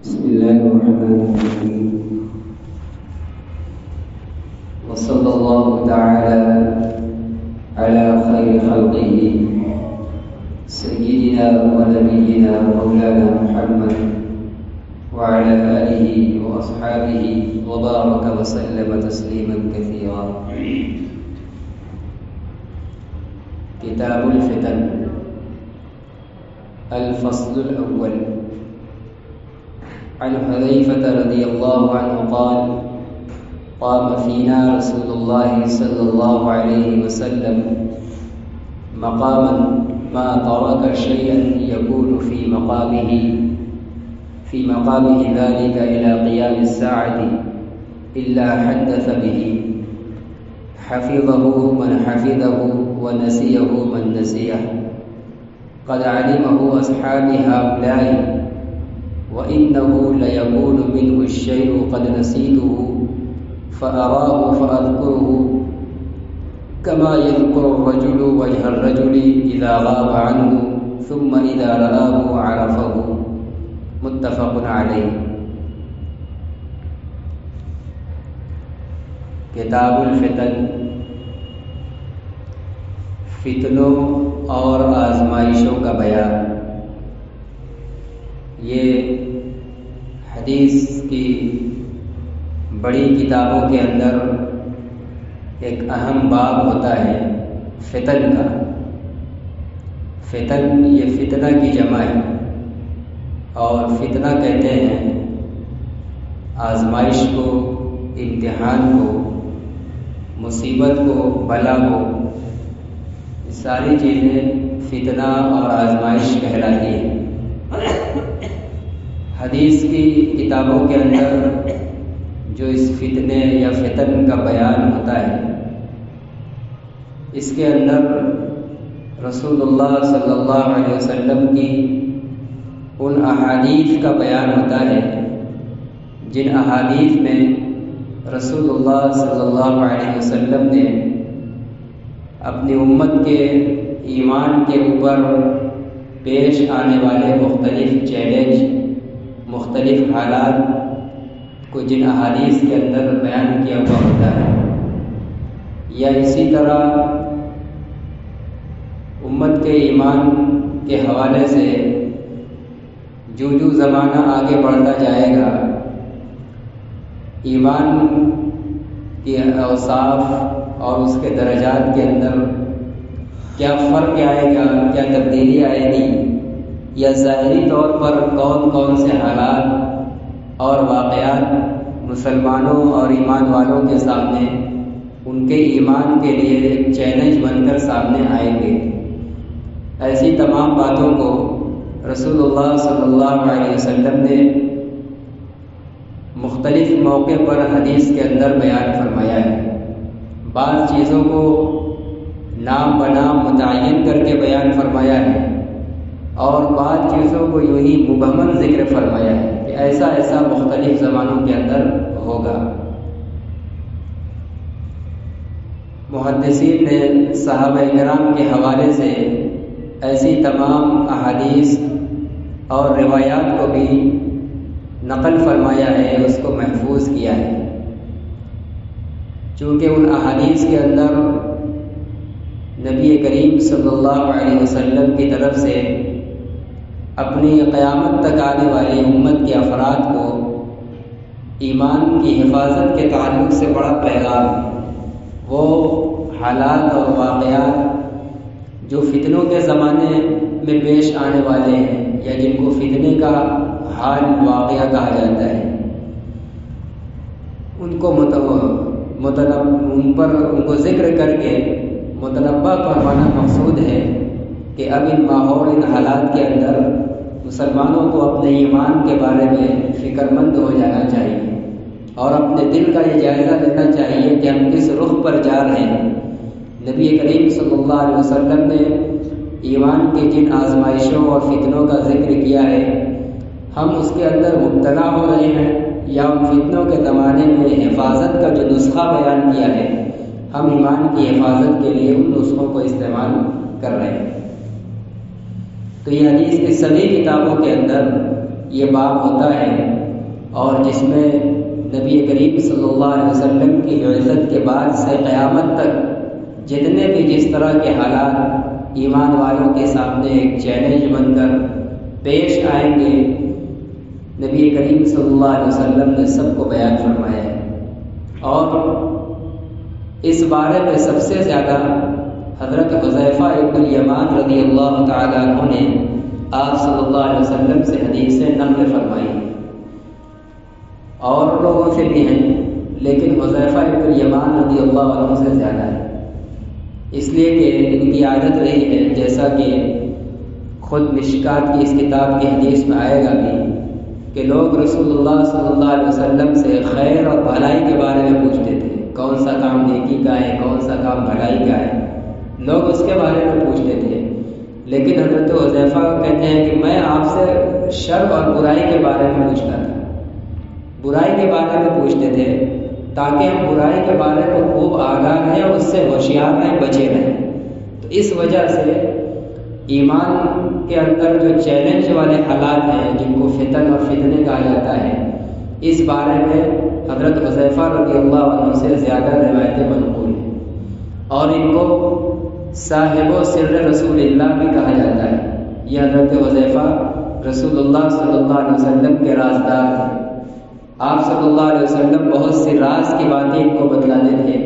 بسم الله الرحمن الرحيم وصلى الله تعالى على خير خلقه سيدنا ونبينا مولانا محمد وعلى آله وأصحابه وبارك وسلم تسليما كثيرا. كتاب الفتن الفصل الأول. عن حذيفة رضي الله عنه قال: قام فينا رسول الله صلى الله عليه وسلم مقاما ما ترك شيئا يكون في مقامه ذلك إلى قيام الساعة إلا حدث به، حفظه من حفظه ونسيه من نسيه. قد علمه أصحاب هؤلاء وإنه ليكون منه الشيء قد نسيته فأراه فأذكره كما يذكر الرجل وجه الرجل إذا غاب عنه ثم إذا رآه عرفه. متفق علیہ. کتاب الفتن، فتنوں اور آزمائشوں کا بیان. یہ حدیث کی بڑی کتابوں کے اندر ایک اہم باب ہوتا ہے فتن کا. فتن یہ فتنہ کی جمع ہے، اور فتنہ کہتے ہیں آزمائش کو، امتحان کو، مصیبت کو، بلا کو. یہ ساری چیزیں فتنہ اور آزمائش کہلاتی ہیں. حدیث کی کتابوں کے اندر جو اس فتنے یا فتن کا بیان ہوتا ہے، اس کے اندر رسول اللہ صلی اللہ علیہ وسلم کی ان احادیث کا بیان ہوتا ہے جن احادیث میں رسول اللہ صلی اللہ علیہ وسلم نے اپنی امت کے ایمان کے اوپر پیش آنے والے مختلف چیلنج، مختلف حالات کو جن احادیث کے اندر بیان کیا ہوا ہوتا ہے. یا اسی طرح امت کے ایمان کے حوالے سے جو زمانہ آگے بڑھتا جائے گا، ایمان کے اوصاف اور اس کے درجات کے اندر کیا فرق آئے گا، کیا تبدیلی آئے گی، یا ظاہری طور پر کون کون سے حالات اور واقعات مسلمانوں اور ایمان والوں کے سامنے ان کے ایمان کے لیے ایک چیلنج بن کر سامنے آئیں گے. ایسی تمام باتوں کو رسول اللہ صلی اللہ علیہ وسلم نے مختلف موقع پر حدیث کے اندر بیان فرمایا ہے. بعض چیزوں کو نام بنام متعین کر کے بیان فرمایا ہے، اور بعض چیزوں کو یوں ہی مبہماً ذکر فرمایا ہے کہ ایسا ایسا مختلف زمانوں کے اندر ہوگا. محدثین نے صحابہ کرام کے حوالے سے ایسی تمام احادیث اور روایات کو بھی نقل فرمایا ہے، اس کو محفوظ کیا ہے. چونکہ ان احادیث کے اندر نبی کریم صلی اللہ علیہ وسلم کی طرف سے اپنی قیامت تک آنے والی امت کے افراد کو ایمان کی حفاظت کے تعلق سے بڑا پیغام، وہ حالات اور واقعات جو فتنوں کے زمانے میں پیش آنے والے ہیں یا جن کو فتنے کا حال واقعہ کہا جاتا ہے، ان کو ذکر کر کے متنبہ فرمانا مقصود ہے کہ اب ان ماحول، ان حالات کے اندر مسلمانوں کو اپنے ایمان کے بارے میں فکر مند ہو جانا چاہیے اور اپنے دل کا یہ جائزہ لینا چاہیے کہ ہم کس رخ پر جا رہے ہیں. نبی کریم صلی اللہ علیہ وسلم نے ایمان کی جن آزمائشوں اور فتنوں کا ذکر کیا ہے، ہم اس کے اندر مبتلا ہو رہے ہیں یا ان فتنوں کے زمانے میں حفاظت کا جو نسخہ بیان کیا ہے، ہم ایمان کی حفاظت کے لیے ان نسخوں کو استعمال کر رہے ہیں. تو یہ حدیث کی سبھی کتابوں کے اندر یہ باب ہوتا ہے اور جس میں نبی کریم صلی اللہ علیہ وسلم کی بعثت کے بعد سے قیامت تک جتنے بھی جس طرح کے حالات ایمان والوں کے سامنے ایک چیلنج بن کر پیش آئیں گے، نبی کریم صلی اللہ علیہ وسلم نے سب کو بیان فرمایا ہے۔ اور اس بارے میں سب سے زیادہ حضرت حذیفہ ابن الیمان رضی اللہ تعالیٰ عنہ نے آپ صلی اللہ علیہ وسلم سے حدیثیں نقل فرمائی، اور لوگوں سے بھی ہیں، لیکن حذیفہ ابن الیمان رضی اللہ عنہ سے زیادہ ہے، اس لیے کہ ان کی عادت رہی ہے، جیسا کہ خود مشکات کی اس کتاب کی حدیث میں آئے گا بھی، کہ لوگ رسول اللہ صلی اللہ علیہ وسلم سے خیر اور بھلائی کے بارے میں پوچھتے تھے، کون سا کام نیکی کا ہے، کون سا کام بھلائی کا ہے، لوگ اس کے بارے میں پوچھتے تھے۔ لیکن حضرت حذیفہ کہتے ہیں کہ میں آپ سے شر اور برائی کے بارے میں پوچھتا تھا، برائی کے بارے میں پوچھتے تھے تاکہ ہم برائی کے بارے میں خوب آگاہ رہیں اور اس سے ہوشیار رہیں، بچے رہیں۔ تو اس وجہ سے ایمان کے اندر جو چیلنج والے حالات ہیں، جن کو فتن اور فتنے کہا جاتا ہے، اس بارے میں حضرت حذیفہ رضی اللہ عنہ سے زیادہ روایتیں منقول ہیں، اور ان کو صاحب و سر رسول اللہ بھی کہا جاتا ہے۔ یہ حضرت حذیفہ رسول اللہ صلی اللہ علیہ وسلم کے رازدار ہیں۔ آپ صلی اللہ علیہ وسلم بہت سے راز کی باتیں ان کو بتلاتے تھے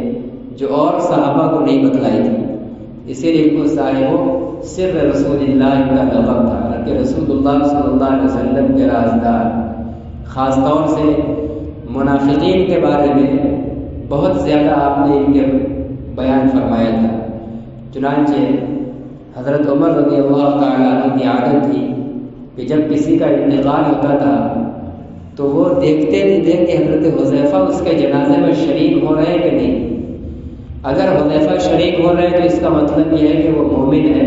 جو اور صحابہ کو نہیں بتلائی تھی، اسی لیے ان کو صاحب و سر رسول اللہ ان کا لقب تھا کہ رسول اللہ صلی اللہ علیہ وسلم کے رازدار۔ خاص طور سے منافقین کے بارے میں بہت زیادہ آپ نے ان کے بیان فرمایا تھا۔ چنانچہ حضرت عمر رضی اللہ تعالیٰ عنہ کی عادت تھی کہ جب کسی کا انتقال ہوتا تھا تو وہ دیکھتے نہیں تھے کہ حضرت حذیفہ اس کے جنازے میں شریک ہو رہے ہیں کہ نہیں۔ اگر حذیفہ شریک ہو رہے ہیں تو اس کا مطلب یہ ہے کہ وہ مومن ہے۔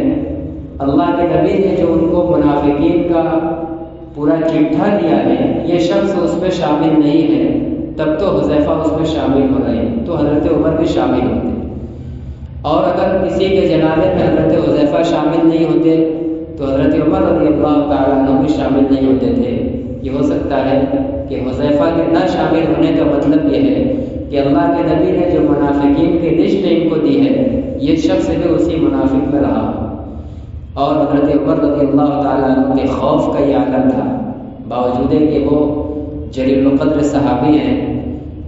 اللہ کے نبی نے جو ان کو منافقین کا پورا چٹھا دیا ہے، یہ شخص اس میں شامل نہیں ہے، تب تو حذیفہ اس میں شامل ہو رہے ہیں، تو حضرت عمر بھی شامل ہوتے۔ اور اگر کسی کے جنازے میں حضرت حذیفہ شامل نہیں ہوتے تو حضرت عمر رضی اللہ تعالیٰ عنہ بھی شامل نہیں ہوتے تھے۔ یہ ہو سکتا ہے کہ حذیفہ کے نہ شامل ہونے کا مطلب یہ ہے کہ اللہ کے نبی نے جو منافقین کی لسٹ ان کو دی ہے، یہ شخص بھی اسی منافق میں رہا، اور حضرت عمر رضی اللہ تعالیٰ عنہ کے خوف کا یہ عالم تھا، باوجود کہ وہ جلیل القدر صحابی ہیں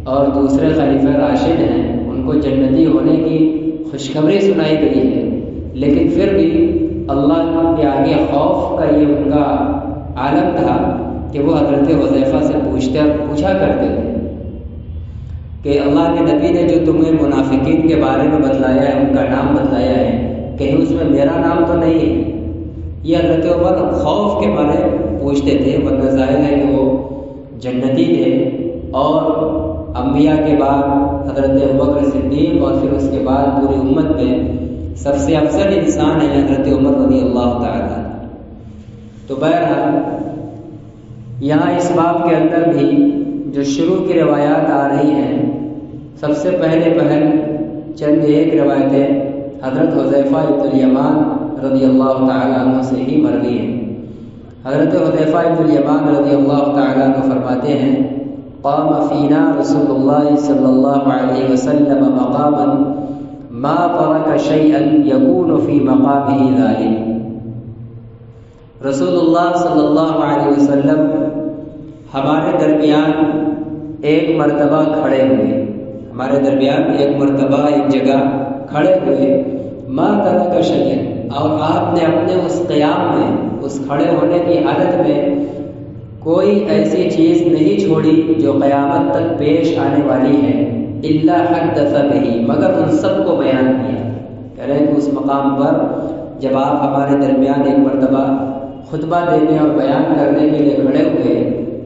اور دوسرے خلیفہ راشد ہیں، ان کو جنتی ہونے کی خوشخبری سنائی گئی ہے، لیکن پھر بھی اللہ کے آگے خوف کا یہ ان کا عالم تھا کہ وہ حضرت حذیفہ سے پوچھا کرتے تھے کہ اللہ کے نبی نے جو تمہیں منافقین کے بارے میں بتلایا ہے، ان کا نام بتلایا ہے، کہیں اس میں میرا نام تو نہیں ہے؟ یہ حضرت عمر خوف کے بارے پوچھتے تھے، ورنہ ظاہر ہے کہ وہ جنتی تھے، اور انبیاء کے بعد حضرت ابوبکر صدیق اور پھر اس کے بعد پوری امت میں سب سے افضل انسان ہے حضرت عمر رضی اللہ تعالیٰ۔ تو بہرحال یہاں اس باب کے اندر بھی جو شروع کی روایات آ رہی ہیں، سب سے پہل چند ایک روایتیں حضرت حذیفہ ابن الیمان رضی اللہ تعالیٰ عنہ سے ہی مروی ہیں۔ حضرت حذیفہ ابن الیمان رضی اللہ تعالیٰ عنہ فرماتے ہیں، قام فینا رسول اللہ صلی اللہ علیہ وسلم مقاما ما ترک شیئا یکون فی مقامہ ذلک۔ رسول اللہ صلی اللہ علیہ وسلم ہمارے درمیان ایک مرتبہ کھڑے ہوئے، ہمارے درمیان ایک مرتبہ ایک جگہ کھڑے ہوئے، ما ترک شیئا، اور آپ نے اپنے اس قیام میں، اس کھڑے ہونے کی حالت میں کوئی ایسی چیز نہیں چھوڑی جو قیامت تک پیش آنے والی ہے، الا حدث بہ، مگر ان سب کو بیان کیا۔ کہہ رہے ہیں کہ اس مقام پر جب آپ ہمارے درمیان ایک مرتبہ خطبہ دینے اور بیان کرنے کے لیے کھڑے ہوئے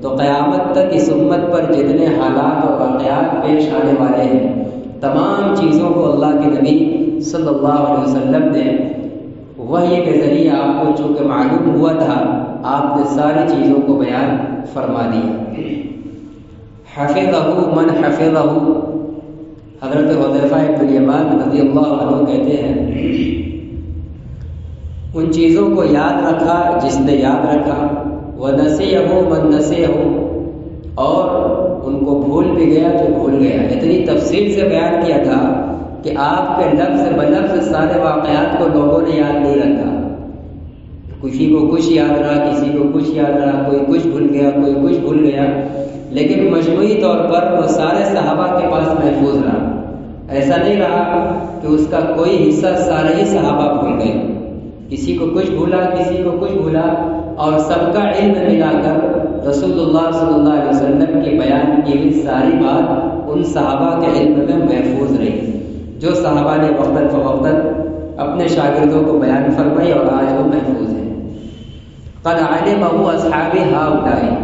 تو قیامت تک اس امت پر جتنے حالات اور واقعات پیش آنے والے ہیں، تمام چیزوں کو اللہ کے نبی صلی اللہ علیہ وسلم نے وحی کے ذریعے آپ کو چونکہ معلوم ہوا تھا، آپ نے ساری چیزوں کو بیان فرما دیا۔ حفظہ من حفظہ، حضرت حذیفہ بن الیمان رضی اللہ عنہ کہتے ہیں ان چیزوں کو یاد رکھا جس نے یاد رکھا، وَنَسِيَهُ مَن نَسِيَهُ، اور ان کو بھول بھی گیا جو بھول گیا۔ اتنی تفصیل سے بیان کیا تھا کہ آپ کے لفظ بلفظ سارے واقعات کو لوگوں نے یاد نہیں رکھا، کسی کو کچھ یاد رہا، کسی کو کچھ یاد رہا، کوئی کچھ بھول گیا، کوئی کچھ بھول گیا، لیکن مجموعی طور پر وہ سارے صحابہ کے پاس محفوظ رہا۔ ایسا نہیں رہا کہ اس کا کوئی حصہ سارے ہی صحابہ بھول گئے، کسی کو کچھ بھولا، کسی کو کچھ بھولا، اور سب کا علم ملا کر رسول اللہ صلی اللہ علیہ وسلم کی بیان کی ہوئی ساری بات ان صحابہ کے علم میں محفوظ رہی، جو صحابہ نے وقتاً فوقتاً اپنے شاگردوں کو بیان فرمائی اور آج وہ محفوظ ہے۔ قد علمہ اصحاب ہؤلاء،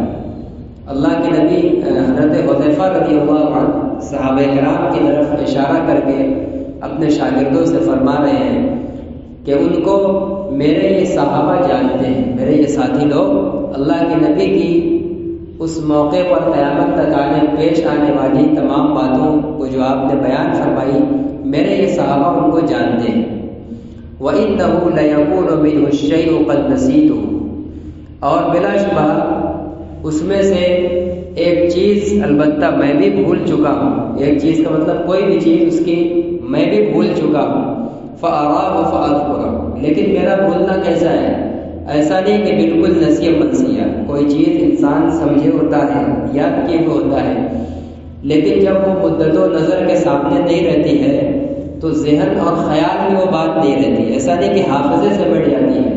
اللہ کے نبی حضرت حذیفہ رضی اللہ عنہ صحابہ کرام کی طرف اشارہ کر کے اپنے شاگردوں سے فرما رہے ہیں کہ ان کو میرے یہ صحابہ جانتے ہیں، میرے یہ ساتھی لوگ اللہ کے نبی کی اس موقع پر قیامت تک پیش آنے والی تمام باتوں کو جو آپ نے بیان فرمائی، میرے یہ صحابہ ان کو جانتے ہیں۔ وَإِنَّهُ لَيَكُونُ مِنْهُ الشَّيْءُ قَدْ نَسِيتُهُ، اور بلا شبہ اس میں سے ایک چیز البتہ میں بھی بھول چکا ہوں، ایک چیز کا مطلب کوئی بھی چیز اس کی میں بھی بھول چکا ہوں۔ فَأَرَاهُ فَأَذْكُرَهُ، لیکن میرا بھولنا کیسا ہے؟ ایسا نہیں کہ بالکل نسیہ منسیہ، کوئی چیز انسان سمجھے ہوتا ہے، یاد کیے ہوئے ہوتا ہے، لیکن جب وہ مدت و نظر کے سامنے نہیں رہتی ہے تو ذہن اور خیال میں وہ بات نہیں رہتی۔ ایسا نہیں کہ حافظے سے مٹ جاتی ہے،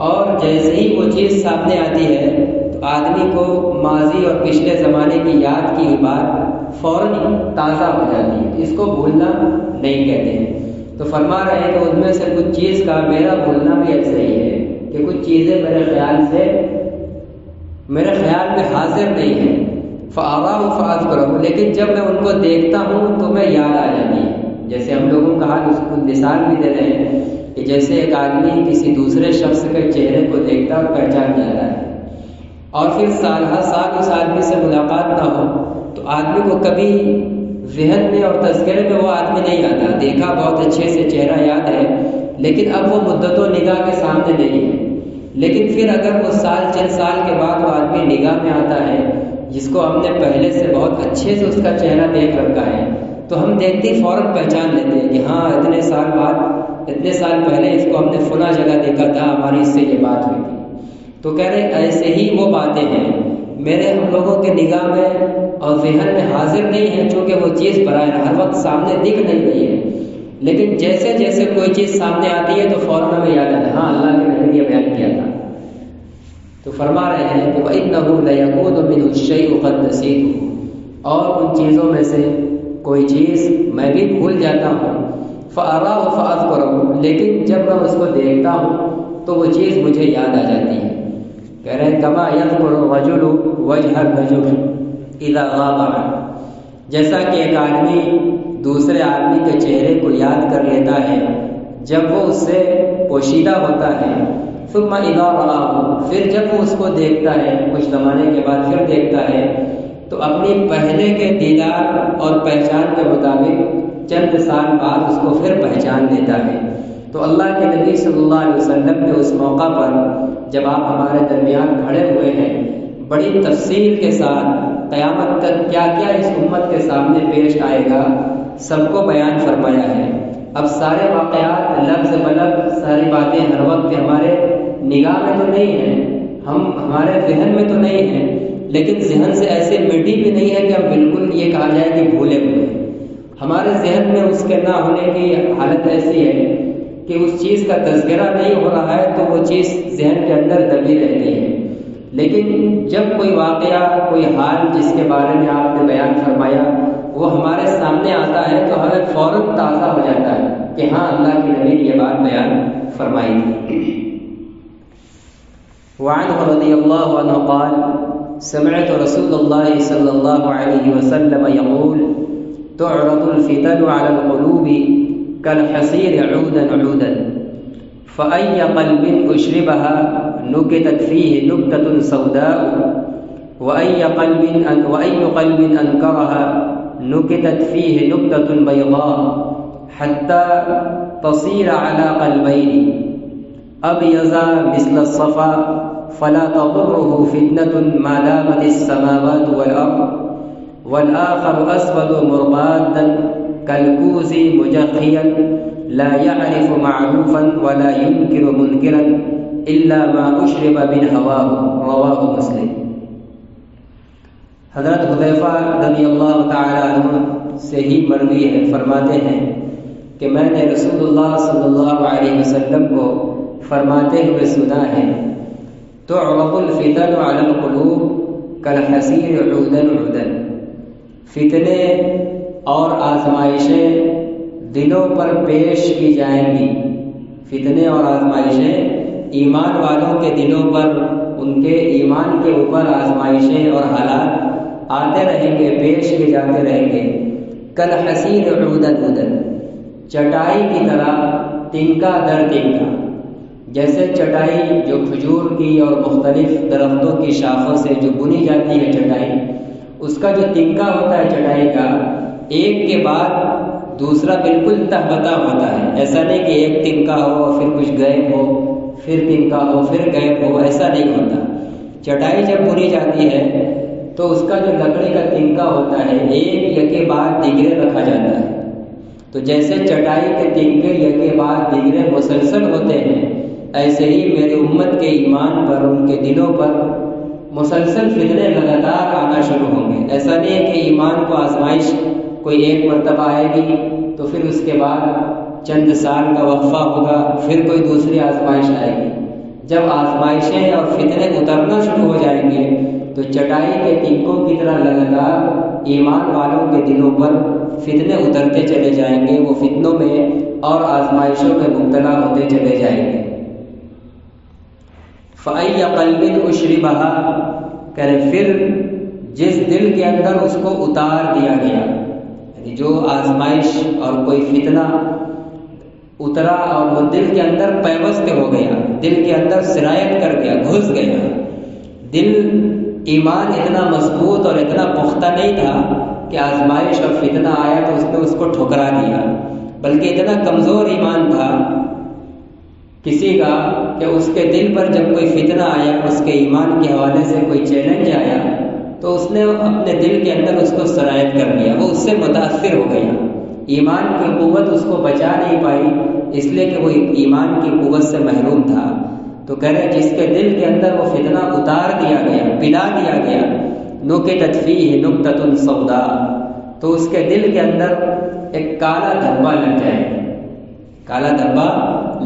اور جیسے ہی وہ چیز سامنے آتی ہے تو آدمی کو ماضی اور پچھلے زمانے کی یاد کی ہوئی بات فوراً تازہ ہو جاتی ہے، اس کو بھولنا نہیں کہتے ہیں۔ تو فرما رہے ہیں کہ ان میں سے کچھ چیز کا میرا بھولنا بھی ایسا ہی ہے کہ کچھ چیزیں میرے خیال میں حاضر نہیں ہیں۔ فَأَرَاهُ فَأَذْكُرَهُ، لیکن جب میں ان کو دیکھتا ہوں تو میں یاد آ جاتی ہے۔ جیسے ہم لوگوں کا حال اس کو مثال بھی دے رہے ہیں کہ جیسے ایک آدمی کسی دوسرے شخص کے چہرے کو دیکھتا اور پہچان جاتا ہے، اور پھر سال اس آدمی سے ملاقات نہ ہو تو آدمی کو کبھی ذہن میں اور تذکرے میں وہ آدمی نہیں آتا، دیکھا بہت اچھے سے چہرہ یاد ہے لیکن اب وہ مدت و نگاہ کے سامنے نہیں ہے۔ لیکن پھر اگر وہ چند سال کے بعد وہ آدمی نگاہ میں آتا ہے جس کو ہم نے پہلے سے بہت اچھے سے اس کا چہرہ دیکھ رکھا ہے، تو ہم دیکھتے ہی فوراً پہچان لیتے ہیں کہ ہاں اتنے سال پہلے اس کو ہم نے فلاں جگہ دیکھا تھا، ہماری اس سے یہ بات ہوئی تھی۔ تو کہہ رہے ایسے ہی وہ باتیں ہیں میرے ہم لوگوں کے نگاہ میں اور ذہن میں حاضر نہیں ہیں، چونکہ وہ چیز براہ ہر وقت سامنے دکھ نہیں رہی ہے، لیکن جیسے جیسے کوئی چیز سامنے آتی ہے تو فوراً ہمیں یاد آتا ہے ہاں اللہ کے نبی نے بیان کیا تھا۔ تو فرما رہے ہیں کہ وَإِنَّهُ لَيَكُونُ مِنْهُ الشَّيْءُ قَدْ نَسِيتُهُ، اور ان چیزوں میں سے کوئی چیز میں بھی بھول جاتا ہوں۔ فَأَرَاهُ فَأَذْكُرَهُ، لیکن جب میں اس کو دیکھتا ہوں تو وہ چیز مجھے یاد آ جاتی ہے۔ کہہ رہے ہیں کما یذکر الرجل وجہ الرجل اذا غاب عنہ، جیسا کہ ایک آدمی دوسرے آدمی کے چہرے کو یاد کر لیتا ہے جب وہ اس سے پوشیدہ ہوتا ہے۔ ثم اذا رآہ، پھر جب وہ اس کو دیکھتا ہے کچھ زمانے کے بعد پھر دیکھتا ہے تو اپنی پہلے کے دیدار اور پہچان کے مطابق چند سال بعد اس کو پھر پہچان لیتا ہے۔ تو اللہ کے نبی صلی اللہ علیہ وسلم نے اس موقع پر جب آپ ہمارے درمیان کھڑے ہوئے ہیں بڑی تفصیل کے ساتھ قیامت تک کیا کیا اس امت کے سامنے پیش آئے گا سب کو بیان فرمایا ہے۔ اب سارے واقعات لفظ بلفظ ساری باتیں ہر وقت ہمارے نگاہ میں تو نہیں ہیں، ہمارے ذہن میں تو نہیں ہیں، لیکن ذہن سے ایسے مٹی بھی نہیں ہے کہ اب بالکل یہ کہا جائے کہ بھولے ہوئے۔ ہمارے ذہن میں اس کے نہ ہونے کی حالت ایسی ہے کہ اس چیز کا تذکرہ نہیں ہو رہا ہے تو وہ چیز ذہن کے اندر دبی رہتی ہے، لیکن جب کوئی واقعہ کوئی حال جس کے بارے میں آپ نے بیان فرمایا وہ ہمارے سامنے آتا ہے تو ہمیں فوراً تازہ ہو جاتا ہے کہ ہاں اللہ کے نبی نے یہ بات بیان فرمائی تھی۔ وعنہ رضی اللہ عنہ قال سمعت رسول اللہ صلی اللہ علیہ وسلم يقول تعرض الفتن على القلوب كالحصير عودا عودا فأي قلب أشربها نكتت فيه نكتة سوداء وأي قلب أنكرها نكتت فيه نكتة بيضاء حتى تصير على قلبين أبيض مثل الصفا فلا تضره فتنة ما دامت السماوات والأرض والآخر أسود مربادا كالكوز مجخيا لا يعرف معروفا ولا ينكر منكرا إلا ما أشرب من هواه رواه مسلم۔ حضرت حذیفہ رضی اللہ تعالی عنہ سے ہی مروی ہے، فرماتے ہیں کہ میں نے رسول اللہ صلی اللہ علیہ وسلم کو فرماتے ہوئے سنا ہے، تعرض الفتن علی القلوب کالحصیر عودا عودا، فتنے اور آزمائشیں دلوں پر پیش کی جائیں گی۔ فتنے اور آزمائشیں ایمان والوں کے دلوں پر، ان کے ایمان کے اوپر آزمائشیں اور حالات آتے رہیں گے، پیش کیے جاتے رہیں گے۔ کالحصیر عودا عودا، چٹائی کی طرح تنکا در تنکا، جیسے چٹائی جو کھجور کی اور مختلف درختوں کی شاخوں سے جو بنی جاتی ہے چٹائی، اس کا جو تنکا ہوتا ہے چٹائی کا، ایک کے بعد دوسرا بالکل تہبتا ہوتا ہے۔ ایسا نہیں کہ ایک تنکا ہو پھر کچھ غائب ہو، پھر تنکا ہو پھر غائب ہو، ایسا نہیں ہوتا۔ چٹائی جب بنی جاتی ہے تو اس کا جو لکڑی کا تنکا ہوتا ہے ایک یکے بعد دیگرے رکھا جاتا ہے۔ تو جیسے چٹائی کے تنکے یکے بعد دیگرے مسلسل ہوتے ہیں، ایسے ہی میرے امت کے ایمان پر، ان کے دلوں پر مسلسل فتنے لگاتار آنا شروع ہوں گے۔ ایسا نہیں ہے کہ ایمان کو آزمائش کوئی ایک مرتبہ آئے گی تو پھر اس کے بعد چند سال کا وقفہ ہوگا، پھر کوئی دوسری آزمائش آئے گی۔ جب آزمائشیں اور فتنے اترنا شروع ہو جائیں گے تو چٹائی کے تنکوں کی طرح لگاتار ایمان والوں کے دلوں پر فتنے اترتے چلے جائیں گے، وہ فتنوں میں اور آزمائشوں میں مبتلا ہوتے چلے جائیں گے۔ فَأَيَّ قَلْبٍ أُشْرِبَهَا، کہ پھر جس دل کے اندر اس کو اتار دیا گیا، یعنی جو آزمائش اور کوئی فتنہ اترا اور وہ دل کے اندر پیوست ہو گیا، دل کے اندر سرایت کر گیا، گھس گیا، دل ایمان اتنا مضبوط اور اتنا پختہ نہیں تھا کہ آزمائش اور فتنہ آیا تو اس نے اس کو ٹھکرا دیا، بلکہ اتنا کمزور ایمان تھا کسی کا کہ اس کے دل پر جب کوئی فتنہ آیا، اس کے ایمان کے حوالے سے کوئی چیلنج آیا تو اس نے اپنے دل کے اندر اس کو سرایت کر لیا، وہ اس سے متاثر ہو گیا۔ ایمان کی قوت اس کو بچا نہیں پائی، اس لیے کہ وہ ایمان کی قوت سے محروم تھا۔ تو کہہ رہے جس کے دل کے اندر وہ فتنہ اتار دیا گیا، پلا دیا گیا، نکتت فیہ نکتۃ سودا، تو اس کے دل کے اندر ایک کالا دھبا لگ جائے گا، کالا دھبا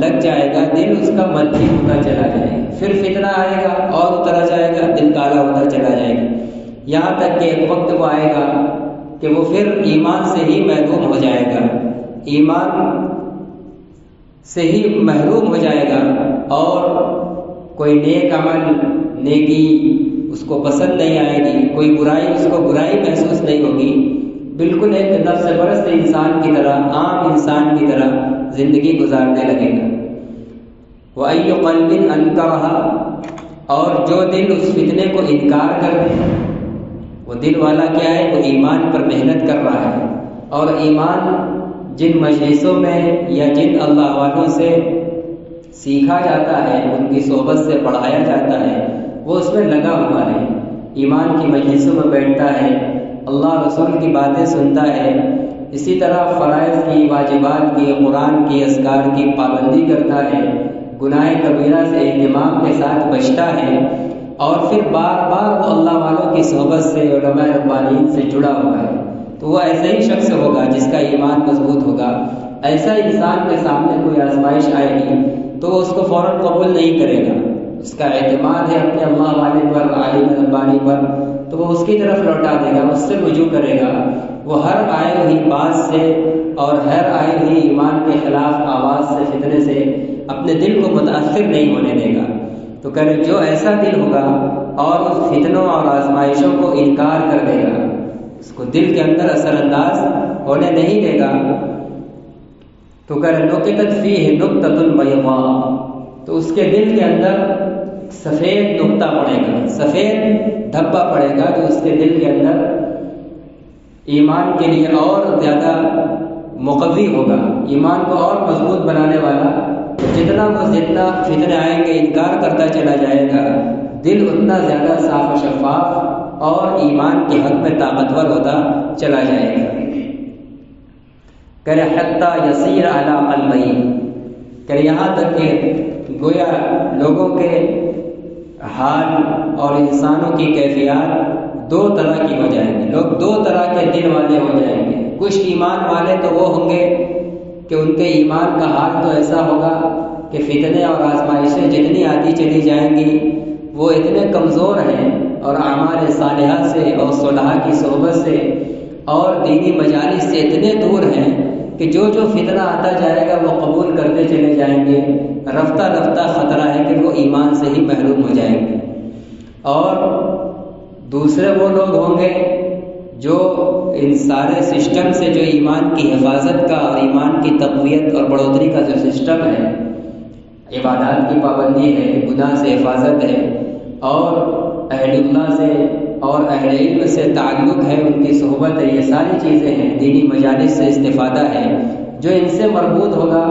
لگ جائے گا، دل اس کا مدھی ہوتا چلا جائے گا، پھر فتنہ آئے گا اور اترا جائے گا، دل کالا ہوتا چلا جائے گا، یہاں تک کہ ایک وقت وہ آئے گا کہ وہ پھر ایمان سے ہی محروم ہو جائے گا، ایمان سے ہی محروم ہو جائے گا، اور کوئی نیک عمل، نیکی اس کو پسند نہیں آئے گی، کوئی برائی اس کو برائی محسوس نہیں ہوگی، بالکل ایک نفس پرست انسان کی طرح، عام انسان کی طرح زندگی گزارنے لگے گا۔ وَأَيُّ قَلْبٍ أَنْكَرَهَا، اور جو دل اس فتنے کو انکار کر دے، وہ دل والا کیا ہے؟ وہ ایمان پر محنت کر رہا ہے، اور ایمان جن مجلسوں میں یا جن اللہ والوں سے سیکھا جاتا ہے، ان کی صحبت سے پڑھایا جاتا ہے، وہ اس میں لگا ہوا ہے، ایمان کی مجلسوں میں بیٹھتا ہے، اللہ رسول کی باتیں سنتا ہے، اسی طرح فرائض کی، واجبات کی، قرآن کی، اذکار کی پابندی کرتا ہے، گناہ کبیرہ سے اہتمام کے ساتھ بچتا ہے، اور پھر بار بار وہ اللہ والوں کی صحبت سے، علماء ربانیین سے جڑا ہوا ہے، تو وہ ایسا ہی شخص ہوگا جس کا ایمان مضبوط ہوگا۔ ایسا انسان کے سامنے کوئی آزمائش آئے گی تو وہ اس کو فوراً قبول نہیں کرے گا، اس کا اعتماد ہے اپنے اللہ والے پر، عالم ربانی پر، تو وہ اس کی طرف لوٹا دے گا، اس سے رجوع کرے گا، وہ ہر آئے ہوئی بات سے اور ہر آئے ہوئی ایمان کے خلاف آواز سے، فتنے سے اپنے دل کو متاثر نہیں ہونے دے گا۔ تو کہہ رہے جو ایسا دل ہوگا اور اس فتنوں اور آزمائشوں کو انکار کر دے گا، اس کو دل کے اندر اثر انداز ہونے نہیں دے گا، تو کہہ رہے نکتت فیہ نکتۃ بیضاء، تو اس کے دل کے اندر سفید نقطہ پڑے گا، سفید دھبا پڑے گا، جو اس کے دل کے اندر ایمان کے لیے اور زیادہ مقوی ہوگا، ایمان کو اور مضبوط بنانے والا جتنا فتنے آئیں گے انکار کرتا چلا جائے گا، دل اتنا زیادہ صاف و شفاف اور ایمان کے حق میں طاقتور ہوتا چلا جائے گا۔ کہ حتیٰ یسیر علی قلبین، کہ یہاں تک کہ گویا لوگوں کے حال اور انسانوں کی کیفیات دو طرح کی ہو جائیں گی۔ لوگ دو طرح کے دل والے ہو جائیں گے۔ کچھ ایمان والے تو وہ ہوں گے کہ ان کے ایمان کا حال تو ایسا ہوگا کہ فتنے اور آزمائشیں جتنی آتی چلی جائیں گی وہ اتنے کمزور ہیں اور اعمال صالحہ سے اور صلحاء کی صحبت سے اور دینی مجالس سے اتنے دور ہیں کہ جو فتنہ آتا جائے گا وہ قبول کرتے چلے جائیں گے۔ رفتہ رفتہ خطرہ ہے کہ وہ ایمان سے ہی محروم ہو جائیں گے۔ اور دوسرے وہ لوگ ہوں گے جو ان سارے سسٹم سے، جو ایمان کی حفاظت کا اور ایمان کی تقویت اور بڑھوتری کا جو سسٹم ہے، عبادات کی پابندی ہے، گناہ سے حفاظت ہے اور اہل اللہ سے اور اہل علم سے تعلق ہے، ان کی صحبت ہے، یہ ساری چیزیں ہیں، دینی مجالس سے استفادہ ہے، جو ان سے مربوط ہوگا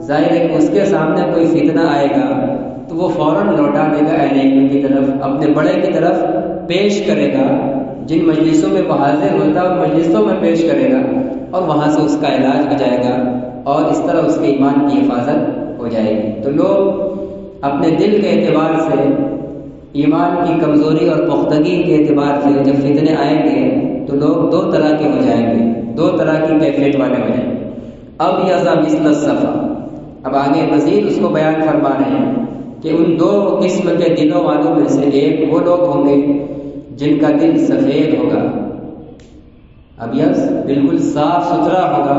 ظاہر ہے کہ اس کے سامنے کوئی فتنہ آئے گا تو وہ فوراً لوٹا دے گا اہل علم کی طرف، اپنے بڑے کی طرف پیش کرے گا، جن مجلسوں میں وہ حاضر ہوتا ہے ان مجلسوں میں پیش کرے گا اور وہاں سے اس کا علاج ہو جائے گا اور اس طرح اس کے ایمان کی حفاظت ہو جائے گی۔ تو لوگ اپنے دل کے اعتبار سے، ایمان کی کمزوری اور پختگی کے اعتبار سے جب فتنے آئیں گے تو لوگ دو طرح کے ہو جائیں گے، دو طرح کی کیفیت والے ہو جائیں گے۔ اب یزا مثل الصفا، اب آگے مزید اس کو بیان فرما رہے ہیں کہ ان دو قسم کے دلوں والوں میں سے ایک وہ لوگ ہوں گے جن کا دل سفید ہوگا، ابیض بالکل صاف ستھرا ہوگا،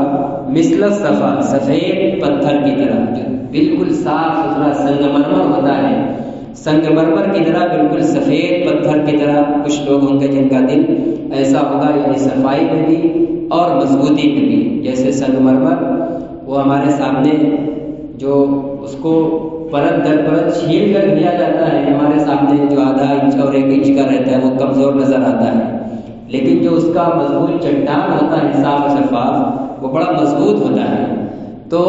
مثل الصفا سفید پتھر کی طرح، جو بالکل صاف ستھرا سنگ مرمر ہوتا ہے، سنگ مرمر کی طرح بالکل سفید پتھر کی طرح کچھ لوگ ہوں گے جن کا دل ایسا ہوگا، یعنی صفائی میں بھی اور مضبوطی میں بھی۔ جیسے سنگ مرمر وہ ہمارے سامنے جو اس کو پرت در پرت چھیل کر دیا جاتا ہے، ہمارے سامنے جو آدھا انچ اور 1 انچ کا رہتا ہے وہ کمزور نظر آتا ہے، لیکن جو اس کا مضبوط چٹان ہوتا ہے صاف و شفاف وہ بڑا مضبوط ہوتا ہے۔ تو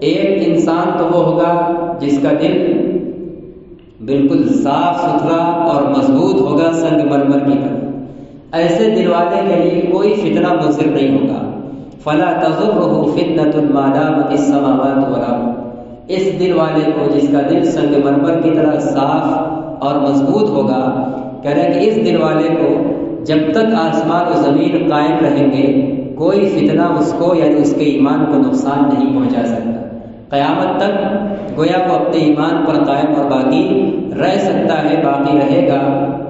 ایک انسان تو وہ ہوگا جس کا دل بالکل صاف ستھرا اور مضبوط ہوگا سنگ مرمر کی طرح، ایسے دل والے کے لیے کوئی فتنہ مضر نہیں ہوگا۔ فلا تضرہ فتنة ما دامت السماوات والارض، اس دل والے کو جس کا دل سنگ مرمر کی طرح صاف اور مضبوط ہوگا، کہہ رہے کہ اس دل والے کو جب تک آسمان و زمین قائم رہیں گے کوئی فتنہ اس کو یعنی اس کے ایمان کو نقصان نہیں پہنچا سکتا۔ قیامت تک گویا وہ اپنے ایمان پر قائم اور باقی رہ سکتا ہے، باقی رہے گا،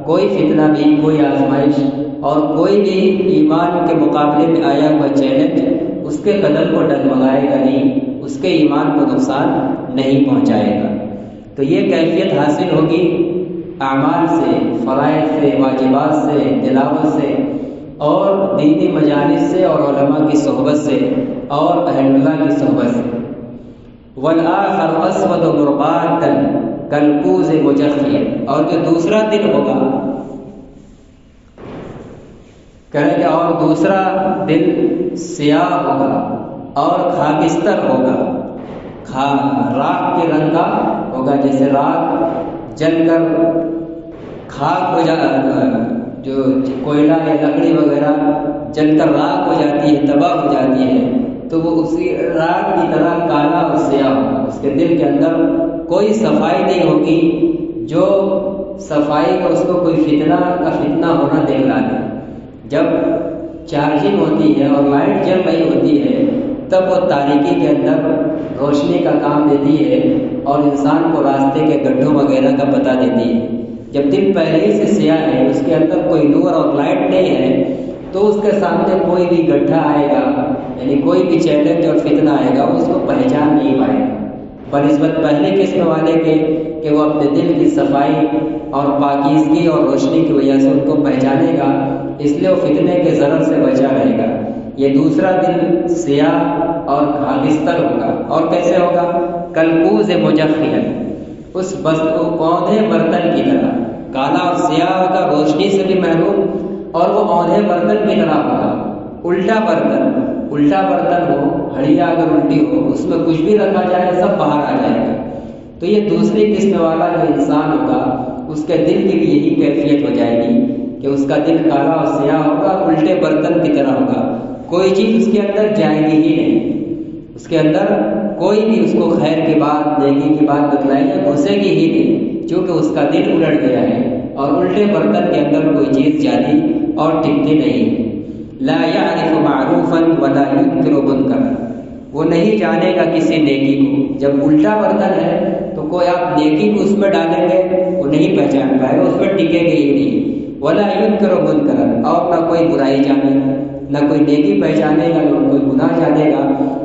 کوئی فتنہ بھی، کوئی آزمائش اور کوئی بھی ایمان کے مقابلے میں آیا ہوا چیلنج اس کے قدم کو ڈگمگائے گا نہیں، اس کے ایمان کو نقصان نہیں پہنچائے گا۔ تو یہ کیفیت حاصل ہوگی اعمال سے، فرائض سے، واجبات سے، تلاوت سے اور دینی مجالس سے اور علماء کی صحبت سے اور اہل اللہ کی صحبت سے۔ والآخر اسود مرباتا کالکوز مجخیا، اور جو دوسرا دل ہوگا، کہیں کہ اور دوسرا دل سیاہ ہوگا اور خاکستر ہوگا، راکھ کے رنگ کا ہوگا، جیسے راکھ جل کر خاک ہو جو کوئلہ یا لکڑی وغیرہ جل کر راکھ ہو جاتی ہے، تباہ ہو جاتی ہے، تو وہ اسی راکھ کی طرح کالا اور سیاہ ہوگا۔ اس کے دل کے اندر کوئی صفائی نہیں ہوگی، جو صفائی کا اس کو کوئی فتنہ ہونا دکھلا دے۔ جب چارجنگ ہوتی ہے اور لائٹ جل رہی ہوتی ہے تب وہ تاریکی کے اندر روشنی کا کام دیتی ہے اور انسان کو راستے کے گڈھوں وغیرہ کا پتہ دیتی ہے۔ جب دل پہلے ہی سے سیاہ ہے، اس کے اندر کوئی نور اور لائٹ نہیں ہے، تو اس کے سامنے کوئی بھی گڈھا آئے گا، یعنی کوئی بھی چیلنج اور فتنہ آئے گا، اس کو پہچان نہیں پائے گا، بنسبت پہلے قسم والے کے کہ وہ اپنے دل کی صفائی اور پاکیزگی اور روشنی کی وجہ سے ان کو پہچانے گا، اس لیے وہ فتنے کے ضرر سے بچا رہے گا۔ یہ دوسرا دل سیاہ اور خاکستر ہوگا، اور کیسے ہوگا؟ کلکوز مجخیا، اس اوندھے برتن کی طرح، کالا اور سیاہ ہوگا، روشنی سے بھی محروم، اور وہ اوندھے برتن کی طرح ہوگا، الٹا برتن ہو، ہڑیا اگر الٹی ہو، اس میں کچھ بھی رکھا جائے سب باہر آ جائے گا۔ تو یہ دوسری قسم والا جو انسان ہوگا اس کے دل کی بھی یہی کیفیت ہو جائے گی کہ اس کا دل کالا اور سیاہ ہوگا، الٹے برتن کی طرح ہوگا، کوئی چیز اس کے اندر جائے گی ہی نہیں، اس کے اندر کوئی بھی اس کو خیر کی بات، نیکی کی بات بتلائی جائے گھسے گی ہی نہیں، چونکہ اس کا دل الٹ گیا ہے اور الٹے برتن کے اندر کوئی چیز جاتی اور ٹکتی نہیں۔ لا يعرف معروفا ولا ينكر منکرا، وہ نہیں جانے گا کسی نیکی کو۔ جب الٹا برتن ہے تو کوئی آپ نیکی کو اس میں ڈالیں گے وہ نہیں پہچان پائے گا، اس میں ٹکے گی ہی نہیں۔ ولا ينكر منکرا، اور نہ کوئی برائی جانے گا، نہ کوئی نیکی پہچانے گا، نہ کوئی گناہ جانے گا،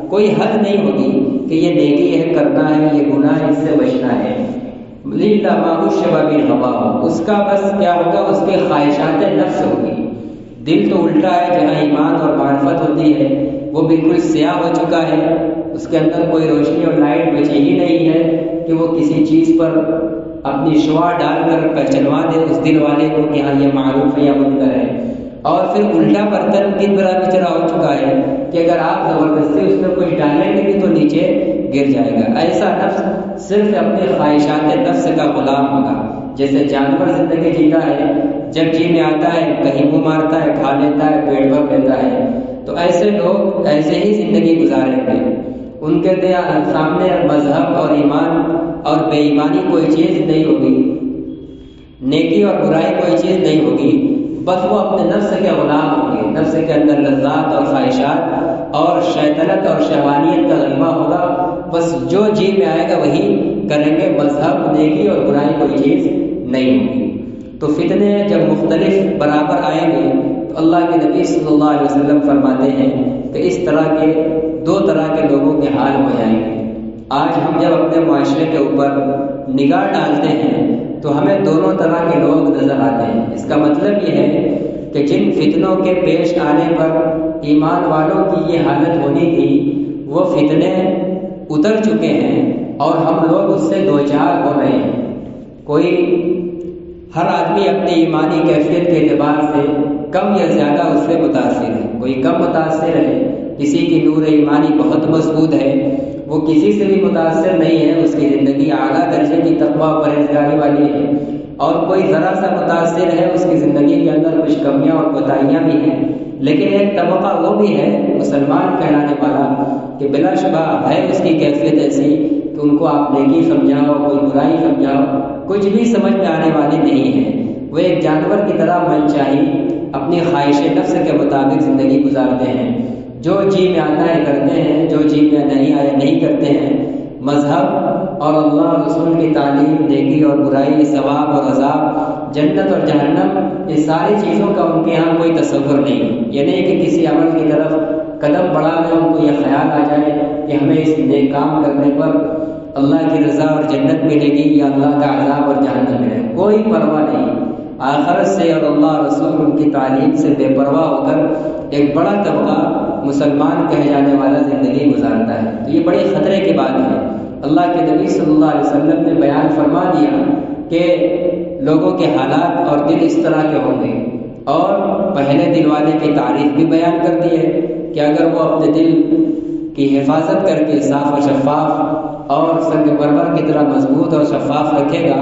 کوئی حد نہیں ہوگی کہ یہ نیکی ہے کرنا ہے، یہ گناہ ہے اس سے بچنا ہے۔ لِلَّا مَا أُشْرِبَ بِالْهَوَىٰ، اس کا بس کیا ہوگا، اس کے خواہشات نفس ہوگی۔ دل تو الٹا ہے، جہاں ایمان اور معرفت ہوتی ہے وہ بالکل سیاہ ہو چکا ہے، اس کے اندر کوئی روشنی اور لائٹ بچی ہی نہیں ہے کہ وہ کسی چیز پر اپنی شعاع ڈال کر پہچنوا دے اس دل والے کو کہ ہاں یہ معروف ہے یا منکر ہے۔ اور پھر الٹا برتن کی طرح بچرا ہو چکا ہے کہ اگر آپ زبردستی اس میں کچھ ڈالیں گے بھی تو نیچے گر جائے گا۔ ایسا نفس صرف اپنے خواہشات نفس کا غلام ہوگا۔ جیسے جانور زندگی جیتا ہے، جب جی میں آتا ہے کہیں منہ مارتا ہے، کھا لیتا ہے، پیٹ بھر لیتا ہے، تو ایسے لوگ ایسے ہی زندگی گزاریں گے۔ ان کے سامنے مذہب اور ایمان اور بے ایمانی کوئی چیز نہیں ہوگی، نیکی اور برائی کوئی چیز نہیں ہوگی، بس وہ اپنے نفس کے غلام ہوں گے۔ نفس کے اندر لذات اور خواہشات اور شیطنت اور شہوانیت کا غلبہ ہوگا، بس جو جی میں آئے گا وہی کریں گے، مذہب، نیکی اور برائی کوئی چیز نہیں ہوگی۔ تو فتنے جب مختلف برابر آئیں گے تو اللہ کے نبی صلی اللہ علیہ وسلم فرماتے ہیں کہ اس طرح کے دو طرح کے لوگوں کے حال ہو جائیں گے۔ آج ہم جب اپنے معاشرے کے اوپر نگاہ ڈالتے ہیں تو ہمیں دونوں طرح کے لوگ نظر آتے ہیں۔ اس کا مطلب یہ ہے کہ جن فتنوں کے پیش آنے پر ایمان والوں کی یہ حالت ہونی تھی وہ فتنے اتر چکے ہیں اور ہم لوگ اس سے دوچار ہو رہے ہیں۔ کوئی ہر آدمی اپنی ایمانی کیفیت کے اعتبار سے کم یا زیادہ اس سے متاثر ہے، کوئی کم متاثر ہے، کسی کی نور ایمانی بہت مضبوط ہے، وہ کسی سے بھی متاثر نہیں ہے، اس کی زندگی اعلیٰ درجے کی تقویٰ و پرہیزگاری والی ہے، اور کوئی ذرا سا متاثر ہے، اس کی زندگی کے اندر کچھ کمیاں اور کوتاہیاں بھی ہیں، لیکن ایک طبقہ وہ بھی ہے مسلمان کہلانے والا کہ بلا شبہ ہے اس کی کیفیت ایسی کہ ان کو آپ نیکی سمجھاؤ، کوئی برائی سمجھاؤ، کچھ بھی سمجھ میں آنے والی نہیں ہے۔ وہ ایک جانور کی طرح من چاہی اپنی خواہش نفس کے مطابق زندگی گزارتے ہیں، جو جی میں آتا ہے کرتے ہیں، جو جی میں نہیں آیا نہیں کرتے ہیں۔ مذہب اور اللہ رسول کی تعلیم، نیکی اور برائی، ثواب اور عذاب، جنت اور جہنم، یہ ساری چیزوں کا ان کے یہاں کوئی تصور نہیں۔ یہ نہیں کہ کسی عمل کی طرف قدم بڑھانے ان کو یہ خیال آ جائے کہ ہمیں اس نیک کام کرنے پر اللہ کی رضا اور جنت ملے گی یا اللہ کا عذاب اور جہنم ملے گا، کوئی پرواہ نہیں۔ آخرت سے اور اللہ رسول ان کی تعلیم سے بے پرواہ ہو کر ایک بڑا طبقہ مسلمان کہے جانے والا زندگی گزارتا ہے۔ تو یہ بڑے خطرے کی بات ہے۔ اللہ کے نبی صلی اللہ علیہ وسلم نے بیان فرما دیا کہ لوگوں کے حالات اور دل اس طرح کے ہوں گے، اور پہلے دل والے کی تعریف بھی بیان کر دی ہے کہ اگر وہ اپنے دل کی حفاظت کر کے صاف و شفاف اور سنگ مرمر کی طرح مضبوط اور شفاف رکھے گا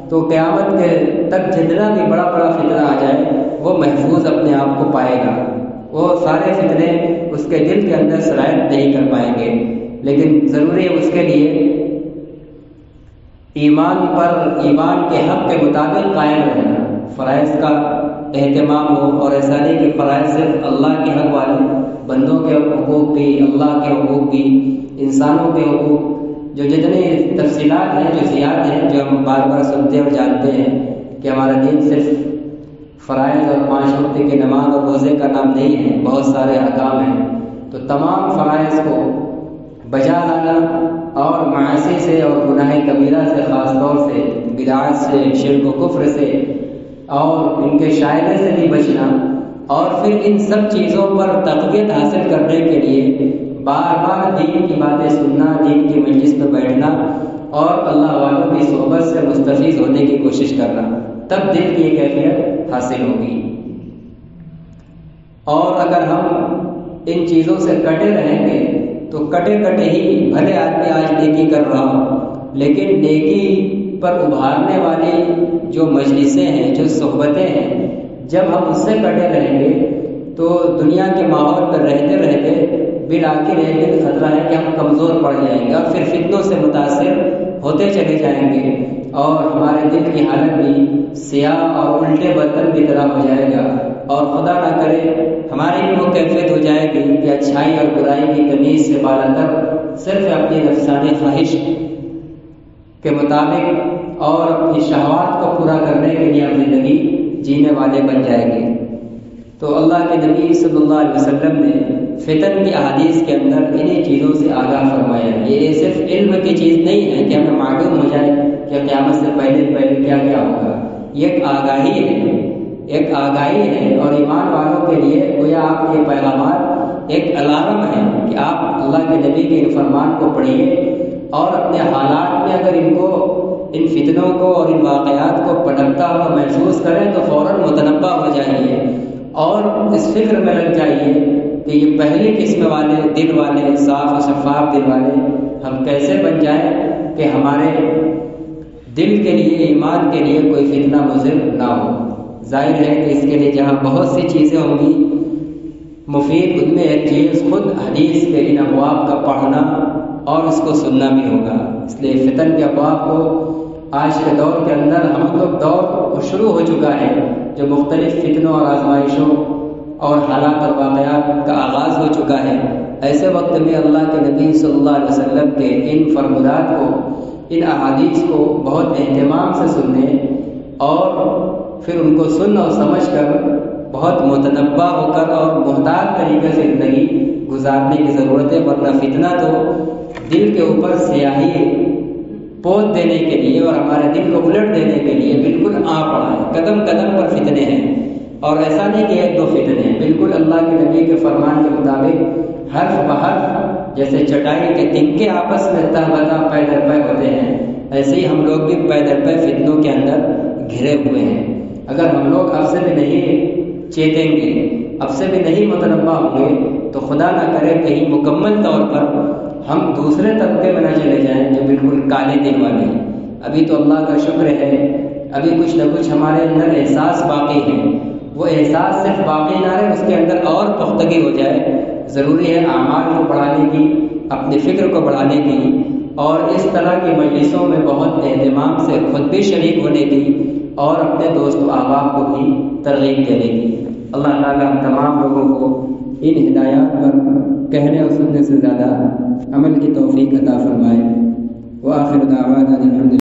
تو قیامت کے تک جتنا بھی بڑا بڑا فتنہ آ جائے وہ محفوظ اپنے آپ کو پائے گا، وہ سارے فتنے اس کے دل کے اندر سرایت نہیں کر پائیں گے۔ لیکن ضروری ہے اس کے لیے ایمان کے حق کے مطابق قائم رہنا، فرائض کا اہتمام ہو، اور ایسا نہیں کہ فرائض صرف اللہ کے حق والے، بندوں کے حقوق بھی، اللہ کے حقوق بھی، انسانوں کے حقوق، جو جتنے تفصیلات ہیں، جو زیاد ہیں، جو ہم بار بار سنتے اور جانتے ہیں کہ ہمارا دین صرف فرائض اور 5 وقت کی نماز اور روزے کا نام نہیں ہے، بہت سارے احکام ہیں۔ تو تمام فرائض کو بجا لانا اور معاصی سے اور گناہ کبیرہ سے، خاص طور سے بدعات سے، شرک و کفر سے اور ان کے شائبے سے بھی بچنا، اور پھر ان سب چیزوں پر تقویت حاصل کرنے کے لیے بار بار دین کی باتیں سننا، دین کی مجلس میں بیٹھنا اور اللہ والوں کی صحبت سے مستفیض ہونے کی کوشش کرنا، تب دل کی یہ کیفیت حاصل ہوگی۔ اور اگر ہم ان چیزوں سے کٹے رہیں گے تو کٹے کٹے ہی بھلے آدمی آج نیکی کر رہا ہو، لیکن نیکی پر ابھارنے والی جو مجلسیں ہیں، جو صحبتیں ہیں، جب ہم اس سے کٹے رہیں گے تو دنیا کے ماحول پر رہتے رہتے بالآخر ایک دن خطرہ ہے کہ ہم کمزور پڑ جائیں گے اور پھر فتنوں سے متاثر ہوتے چلے جائیں گے اور ہمارے دل کی حالت بھی سیاہ اور الٹے برتن کی طرح ہو جائے گا، اور خدا نہ کرے ہماری بھی وہ کیفیت ہو جائے گی کہ اچھائی اور برائی کی تمیز سے بالا تر صرف اپنی نفسانی خواہش کے مطابق اور اپنی شہوات کو پورا کرنے کے لیے ہم زندگی جینے والے بن جائیں گے۔ تو اللہ کے نبی صلی اللہ علیہ وسلم نے فتن کی احادیث کے اندر انہی چیزوں سے آگاہ فرمایا۔ یہ صرف علم کی چیز نہیں ہے کہ ہمیں معلوم ہو جائے کہ قیامت سے پہلے کیا کیا ہوگا، یہ ایک آگاہی ہے، ایک آگاہی ہے، اور ایمان والوں کے لیے گویا آپ کے پیغامات ایک الارم ہے کہ آپ اللہ کے نبی کے ان فرمان کو پڑھیے اور اپنے حالات میں اگر ان فتنوں کو اور ان واقعات کو پنپتا ہوا محسوس کریں تو فوراً متنبع ہو جائیے اور اس فکر میں لگ جائیے کہ یہ پہلی قسم والے دل والے، صاف و شفاف دل والے ہم کیسے بن جائیں کہ ہمارے دل کے لیے، ایمان کے لیے کوئی فتنہ مضر نہ ہو۔ ظاہر ہے کہ اس کے لیے جہاں بہت سی چیزیں ہوں گی مفید، ان میں ایک چیز خود حدیث کے ان ابواب کا پڑھنا اور اس کو سننا بھی ہوگا۔ اس لیے فتن کے ابواب کو آج کے دور کے اندر ہم لوگ دور شروع ہو چکا ہے جو مختلف فتنوں اور آزمائشوں اور حالات اور واقعات کا آغاز ہو چکا ہے۔ ایسے وقت میں اللہ کے نبی صلی اللہ علیہ وسلم کے ان فرمودات کو، ان احادیث کو بہت اہتمام سے سننے اور پھر ان کو سن اور سمجھ کر بہت متنبع ہو کر اور محتاط طریقے سے زندگی گزارنے کی ضرورت ہے، ورنہ فتنہ تو دل کے اوپر سیاہی پوت دینے کے لیے اور ہمارے دل کو الٹ دینے کے لیے بالکل آ پڑا ہے۔ قدم قدم پر فتنے ہیں، اور ایسا نہیں کہ ایک دو فتنے ہیں، بالکل اللہ کے نبی کے فرمان کے مطابق حرف بحرف جیسے چٹائی کے تنکے آپس میں تہ بتہ پے در پے ہوتے ہیں، ایسے ہی ہم لوگ بھی پے در پے فتنوں کے اندر گھرے ہوئے ہیں۔ اگر ہم لوگ اب سے بھی نہیں چیتیں گے، اب سے بھی نہیں متنبع ہوں گے تو خدا نہ کرے کہیں مکمل طور پر ہم دوسرے طبقے میں نہ چلے جائیں جو بالکل کالے دل والے ہیں۔ ابھی تو اللہ کا شکر ہے، ابھی کچھ نہ کچھ ہمارے اندر احساس باقی ہے، وہ احساس صرف باقی نہ رہے، اس کے اندر اور پختگی ہو جائے۔ ضروری ہے اعمال کو بڑھانے کی، اپنی فکر کو بڑھانے کی، اور اس طرح کی مجلسوں میں بہت اہتمام سے خود بھی شریک ہونے کی اور اپنے دوست و احباب کو بھی ترغیب دینے کی۔ اللہ تعالیٰ ہم تمام لوگوں کو ان ہدایات پر کہنے اور سننے سے زیادہ عمل کی توفیق عطا فرمائے۔ وآخر دعوانا الحمد